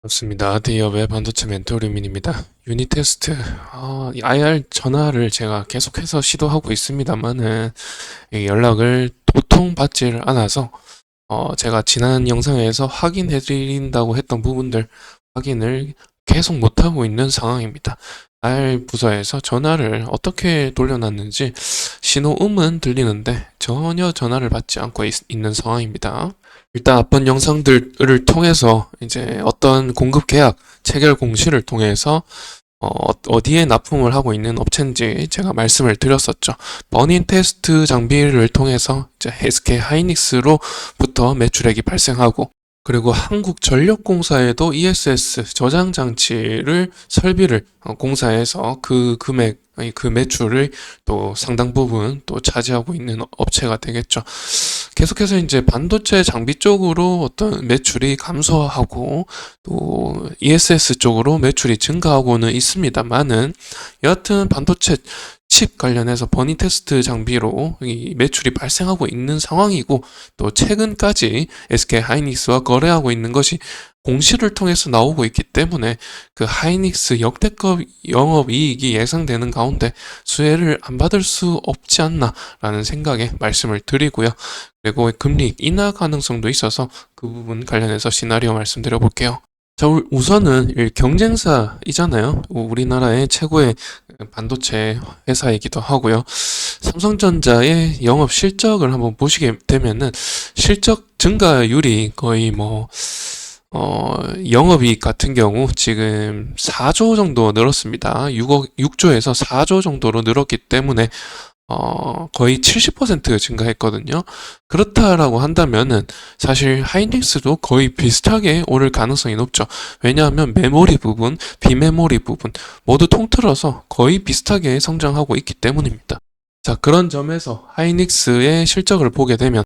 반갑습니다. 디어의 반도체 멘토 류민입니다. 유닛 테스트, 이 IR 전화를 제가 계속해서 시도하고 있습니다만은 연락을 도통 받지를 않아서 제가 지난 영상에서 확인해 드린다고 했던 부분들 확인을 계속 못하고 있는 상황입니다. IR 부서에서 전화를 어떻게 돌려놨는지 신호음은 들리는데 전혀 전화를 받지 않고 있는 상황입니다. 일단 앞번 영상들을 통해서 이제 어떤 공급 계약 체결 공시를 통해서 어디에 납품을 하고 있는 업체인지 제가 말씀을 드렸었죠. 버닝 테스트 장비를 통해서 이제 SK 하이닉스로부터 매출액이 발생하고, 그리고 한국전력공사에도 ESS 저장 장치를 설비를 공사해서 그 금액, 그 매출을 또 상당 부분 또 차지하고 있는 업체가 되겠죠. 계속해서 이제 반도체 장비 쪽으로 어떤 매출이 감소하고 또 ESS 쪽으로 매출이 증가하고는 있습니다만은, 여하튼 반도체 칩 관련해서 버니 테스트 장비로 이 매출이 발생하고 있는 상황이고, 또 최근까지 SK 하이닉스와 거래하고 있는 것이 공시를 통해서 나오고 있기 때문에 그 하이닉스 역대급 영업이익이 예상되는 가운데 수혜를 안 받을 수 없지 않나라는 생각에 말씀을 드리고요. 그리고 금리 인하 가능성도 있어서 그 부분 관련해서 시나리오 말씀드려 볼게요. 자, 우선은 경쟁사이잖아요. 우리나라의 최고의 반도체 회사이기도 하고요. 삼성전자의 영업 실적을 한번 보시게 되면은 실적 증가율이 거의 영업이익 같은 경우 지금 4조 정도 늘었습니다. 6조에서 4조 정도로 늘었기 때문에 거의 70% 증가했거든요. 그렇다라고 한다면은 사실 하이닉스도 거의 비슷하게 오를 가능성이 높죠. 왜냐하면 메모리 부분, 비메모리 부분 모두 통틀어서 거의 비슷하게 성장하고 있기 때문입니다. 자, 그런 점에서 하이닉스의 실적을 보게 되면,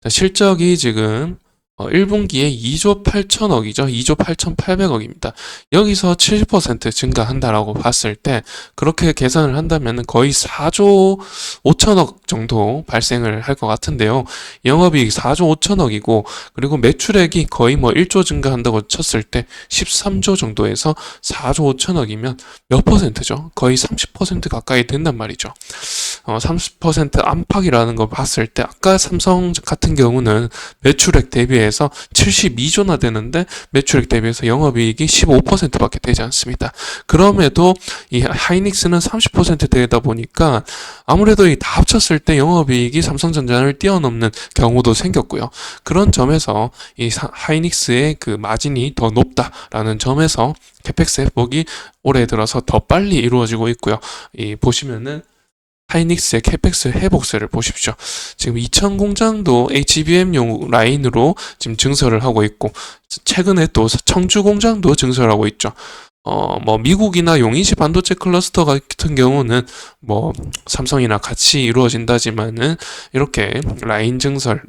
실적이 지금 1분기에 2조 8천억이죠. 2조 8,800억입니다. 여기서 70% 증가한다라고 봤을 때, 그렇게 계산을 한다면 거의 4조 5천억 정도 발생을 할 것 같은데요. 영업이익 4조 5천억이고, 그리고 매출액이 거의 1조 증가한다고 쳤을 때 13조 정도에서 4조 5천억이면 몇 퍼센트죠? 거의 30% 가까이 된단 말이죠. 30% 안팎이라는 거 봤을 때, 아까 삼성 같은 경우는 매출액 대비해서 72조나 되는데 매출액 대비해서 영업이익이 15%밖에 되지 않습니다. 그럼에도 이 하이닉스는 30% 되다 보니까 아무래도 다 합쳤을 때 영업이익이 삼성전자를 뛰어넘는 경우도 생겼고요. 그런 점에서 이 하이닉스의 그 마진이 더 높다라는 점에서 캐펙스 회복이 올해 들어서 더 빨리 이루어지고 있고요. 보시면은 하이닉스의 캐펙스 회복세를 보십시오. 지금 이천 공장도 HBM용 라인으로 지금 증설을 하고 있고, 최근에 또 청주 공장도 증설하고 있죠. 미국이나 용인시 반도체 클러스터 같은 경우는 삼성이나 같이 이루어진다지만은 이렇게 라인 증설,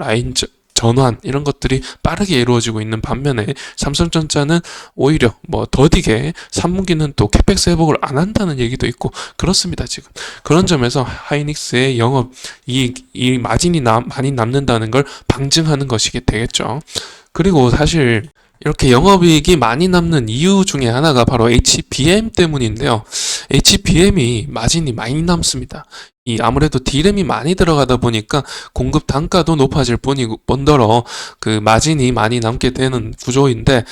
전환 이런 것들이 빠르게 이루어지고 있는 반면에, 삼성전자는 오히려 더디게 3분기는 또 캐펙스 회복을 안 한다는 얘기도 있고 그렇습니다. 지금 그런 점에서 하이닉스의 영업 이 마진이 많이 남는다는 걸 방증하는 것이 되겠죠. 그리고 사실 이렇게 영업이익이 많이 남는 이유 중에 하나가 바로 HBM 때문인데요. HBM이 마진이 많이 남습니다. 아무래도 D램이 많이 들어가다 보니까 공급 단가도 높아질 뿐더러 그 마진이 많이 남게 되는 구조인데,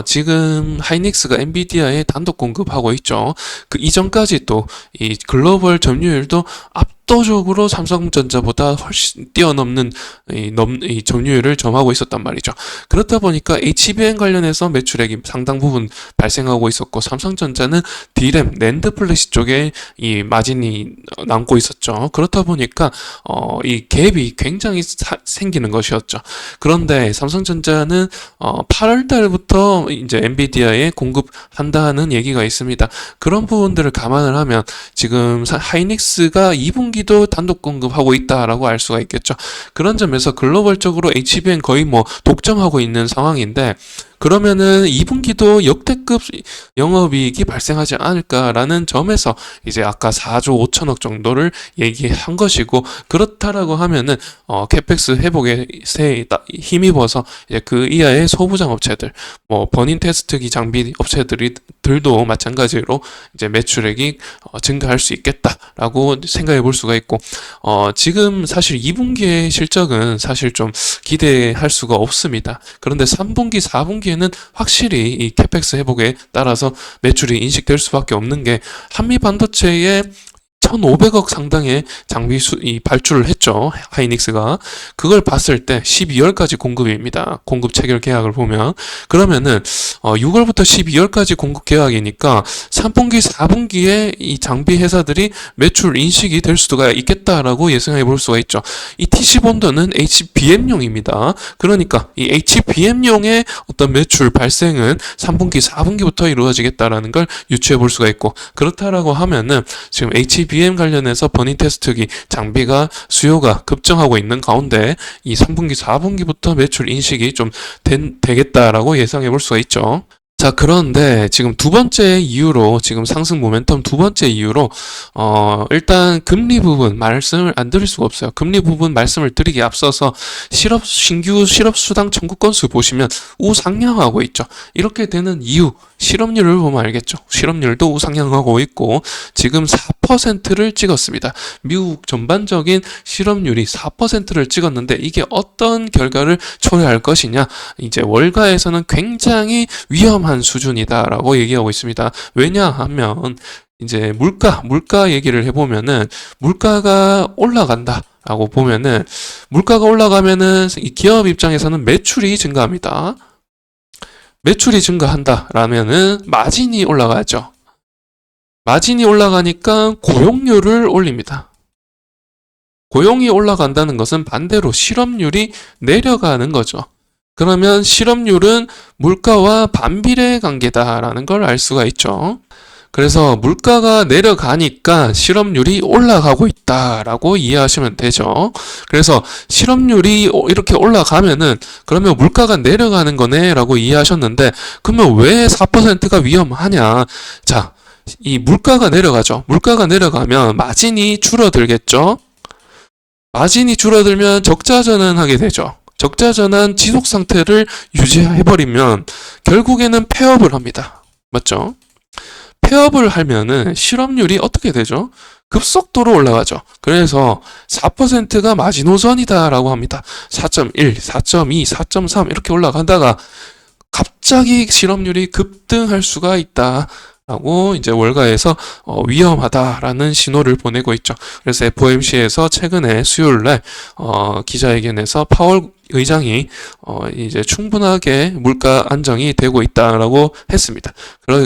지금 하이닉스가 엔비디아에 단독 공급하고 있죠. 그 이전까지 또 이 글로벌 점유율도 압도적으로 삼성전자보다 훨씬 뛰어넘는 이 점유율을 점하고 있었단 말이죠. 그렇다 보니까 HBM 관련해서 매출액이 상당 부분 발생하고 있었고, 삼성전자는 D램, 낸드 플래시 쪽에 이 마진이 남고 있었죠. 그렇다 보니까 이 갭이 굉장히 생기는 것이었죠. 그런데 삼성전자는 8월 달부터 이제 엔비디아에 공급한다는 얘기가 있습니다. 그런 부분들을 감안을 하면 지금 하이닉스가 2분기도 단독 공급하고 있다라고 알 수가 있겠죠. 그런 점에서 글로벌적으로 HBM 거의 독점하고 있는 상황인데, 그러면은 2분기도 역대급 영업이익이 발생하지 않을까라는 점에서 이제 아까 4조 5천억 정도를 얘기한 것이고, 그렇다라고 하면은 캐펙스 회복에 힘입어서 이제 그 이하의 소부장 업체들, 뭐 버닝 테스트기 장비 업체들도 마찬가지로 이제 매출액이 증가할 수 있겠다라고 생각해 볼 수가 있고, 지금 사실 2분기의 실적은 사실 좀 기대할 수가 없습니다. 그런데 3분기, 4분기에는 확실히 이 캐펙스 회복에 따라서 매출이 인식될 수밖에 없는 게, 한미 반도체의 1,500억 상당의 장비 발주를 했죠. 하이닉스가. 그걸 봤을 때 12월까지 공급입니다. 공급 체결 계약을 보면. 그러면은 6월부터 12월까지 공급 계약이니까 3분기, 4분기에 이 장비 회사들이 매출 인식이 될 수가 있겠다라고 예상해 볼 수가 있죠. 이 TC본드는 HBM용입니다. 그러니까 이 HBM용의 어떤 매출 발생은 3분기, 4분기부터 이루어지겠다라는 걸 유추해 볼 수가 있고, 그렇다라고 하면은 지금 HBM 관련해서 버닝 테스트기 장비가 수요가 급증하고 있는 가운데 이 3분기, 4분기부터 매출 인식이 좀 되겠다라고 예상해 볼 수가 있죠. 자, 그런데 지금 두 번째 이유로, 지금 상승 모멘텀 두 번째 이유로, 일단 금리 부분 말씀을 안 드릴 수가 없어요. 금리 부분 말씀을 드리기에 앞서서 신규 실업수당 청구 건수 보시면 우상향하고 있죠. 이렇게 되는 이유, 실업률을 보면 알겠죠. 실업률도 우상향하고 있고, 지금 4%를 찍었습니다. 미국 전반적인 실업률이 4%를 찍었는데, 이게 어떤 결과를 초래할 것이냐, 이제 월가에서는 굉장히 위험한 수준이다라고 얘기하고 있습니다. 왜냐하면 이제 물가 얘기를 해보면은, 물가가 올라간다라고 보면은, 물가가 올라가면은 이 기업 입장에서는 매출이 증가합니다. 매출이 증가한다라면은 마진이 올라가죠. 마진이 올라가니까 고용률을 올립니다. 고용이 올라간다는 것은 반대로 실업률이 내려가는 거죠. 그러면 실업률은 물가와 반비례 관계다라는 걸 알 수가 있죠. 그래서 물가가 내려가니까 실업률이 올라가고 있다라고 이해하시면 되죠. 그래서 실업률이 이렇게 올라가면은 그러면 물가가 내려가는 거네라고 이해하셨는데, 그러면 왜 4%가 위험하냐? 자, 이 물가가 내려가죠. 물가가 내려가면 마진이 줄어들겠죠. 마진이 줄어들면 적자 전환하게 되죠. 적자 전환 지속 상태를 유지해버리면 결국에는 폐업을 합니다. 맞죠? 폐업을 하면은 실업률이 어떻게 되죠? 급속도로 올라가죠. 그래서 4%가 마지노선이다라고 합니다. 4.1, 4.2, 4.3 이렇게 올라가다가 갑자기 실업률이 급등할 수가 있다. 라고 이제 월가에서 위험하다라는 신호를 보내고 있죠. 그래서 FOMC에서 최근에 수요일날 기자회견에서 파월 의장이 이제 충분하게 물가 안정이 되고 있다라고 했습니다.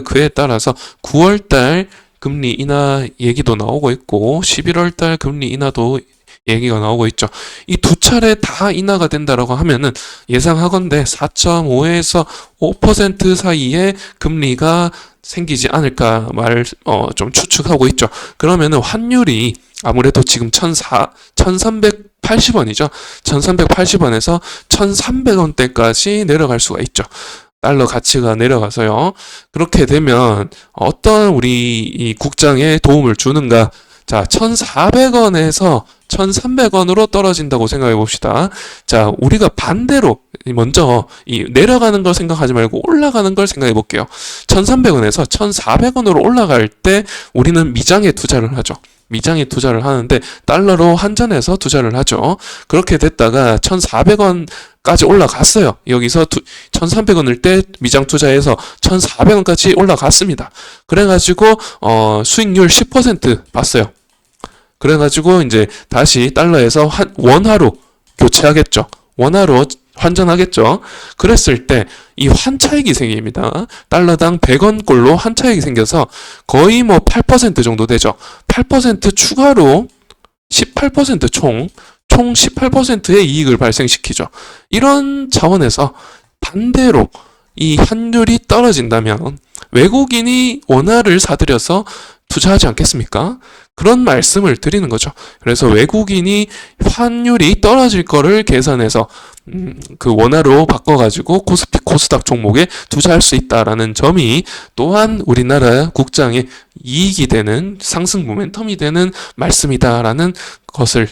그에 따라서 9월달 금리 인하 얘기도 나오고 있고 11월달 금리 인하도 얘기가 나오고 있죠. 이 두 차례 다 인하가 된다라고 하면은 예상하건대 4.5에서 5% 사이에 금리가 생기지 않을까 좀 추측하고 있죠. 그러면은 환율이 아무래도 지금 1380원이죠. 1380원에서 1300원대까지 내려갈 수가 있죠. 달러 가치가 내려가서요. 그렇게 되면 어떤 우리 이 국장에 도움을 주는가? 자, 1,400원에서 1,300원으로 떨어진다고 생각해 봅시다. 자, 우리가 반대로 먼저 이 내려가는 걸 생각하지 말고 올라가는 걸 생각해 볼게요. 1,300원에서 1,400원으로 올라갈 때 우리는 미장에 투자를 하죠. 미장에 투자를 하는데 달러로 환전해서 투자를 하죠. 그렇게 됐다가 1,400원까지 올라갔어요. 여기서 1,300원일 때 미장 투자해서 1,400원까지 올라갔습니다. 그래가지고 수익률 10% 봤어요. 그래가지고 이제 다시 달러에서 원화로 교체하겠죠. 원화로 환전하겠죠. 그랬을 때 이 환차익이 생깁니다. 달러당 100원꼴로 환차익이 생겨서 거의 뭐 8% 정도 되죠. 8% 추가로 18% 총 18%의 이익을 발생시키죠. 이런 차원에서 반대로 이 환율이 떨어진다면 외국인이 원화를 사들여서 투자하지 않겠습니까? 그런 말씀을 드리는 거죠. 그래서 외국인이 환율이 떨어질 거를 계산해서 그 원화로 바꿔가지고 코스피 코스닥 종목에 투자할 수 있다라는 점이 또한 우리나라 국장의 이익이 되는 상승 모멘텀이 되는 말씀이다라는 것을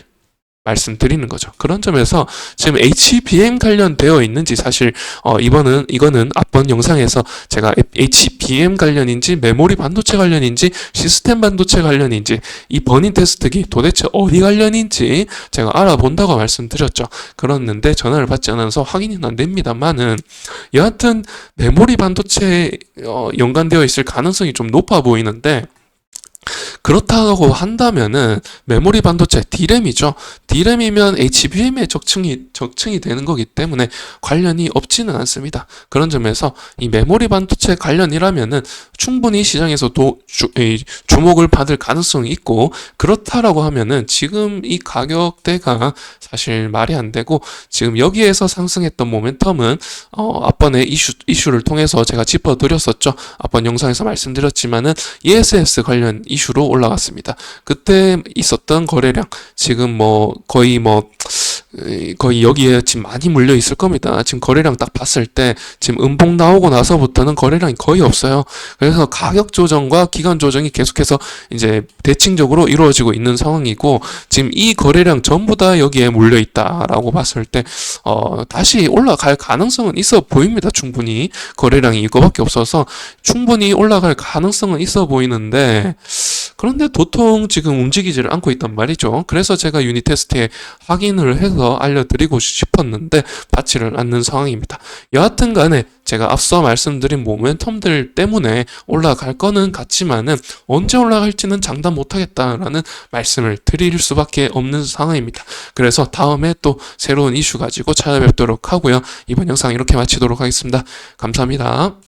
말씀드리는 거죠. 그런 점에서 지금 HBM 관련되어 있는지 사실 이거는 앞번 영상에서 제가 HBM 관련인지 메모리 반도체 관련인지 시스템 반도체 관련인지 이 버닝 테스트기 도대체 어디 관련인지 제가 알아본다고 말씀드렸죠. 그랬는데 전화를 받지 않아서 확인이 안 됩니다만은 여하튼 메모리 반도체에 연관되어 있을 가능성이 좀 높아 보이는데 그렇다고 한다면은 메모리 반도체 D램이죠. D램이면 HBM에 적층이 되는 거기 때문에 관련이 없지는 않습니다. 그런 점에서 이 메모리 반도체 관련이라면은 충분히 시장에서 주목을 받을 가능성이 있고 그렇다라고 하면은 지금 이 가격대가 사실 말이 안 되고 지금 여기에서 상승했던 모멘텀은 앞번에 이슈를 통해서 제가 짚어드렸었죠. 앞번 영상에서 말씀드렸지만은 ESS 관련 이슈로 올라갔습니다. 그때 있었던 거래량 지금 거의 여기에 지금 많이 물려 있을 겁니다. 지금 거래량 딱 봤을 때 지금 음봉 나오고 나서부터는 거래량이 거의 없어요. 그래서 가격 조정과 기간 조정이 계속해서 이제 대칭적으로 이루어지고 있는 상황이고 지금 이 거래량 전부 다 여기에 물려 있다라고 봤을 때 다시 올라갈 가능성은 있어 보입니다. 충분히 거래량이 이거밖에 없어서 충분히 올라갈 가능성은 있어 보이는데 그런데 도통 지금 움직이지를 않고 있단 말이죠. 그래서 제가 유닛 테스트에 확인을 해서 알려드리고 싶었는데 받지를 않는 상황입니다. 여하튼 간에 제가 앞서 말씀드린 모멘텀들 때문에 올라갈 거는 같지만은 언제 올라갈지는 장담 못하겠다라는 말씀을 드릴 수밖에 없는 상황입니다. 그래서 다음에 또 새로운 이슈 가지고 찾아뵙도록 하고요. 이번 영상 이렇게 마치도록 하겠습니다. 감사합니다.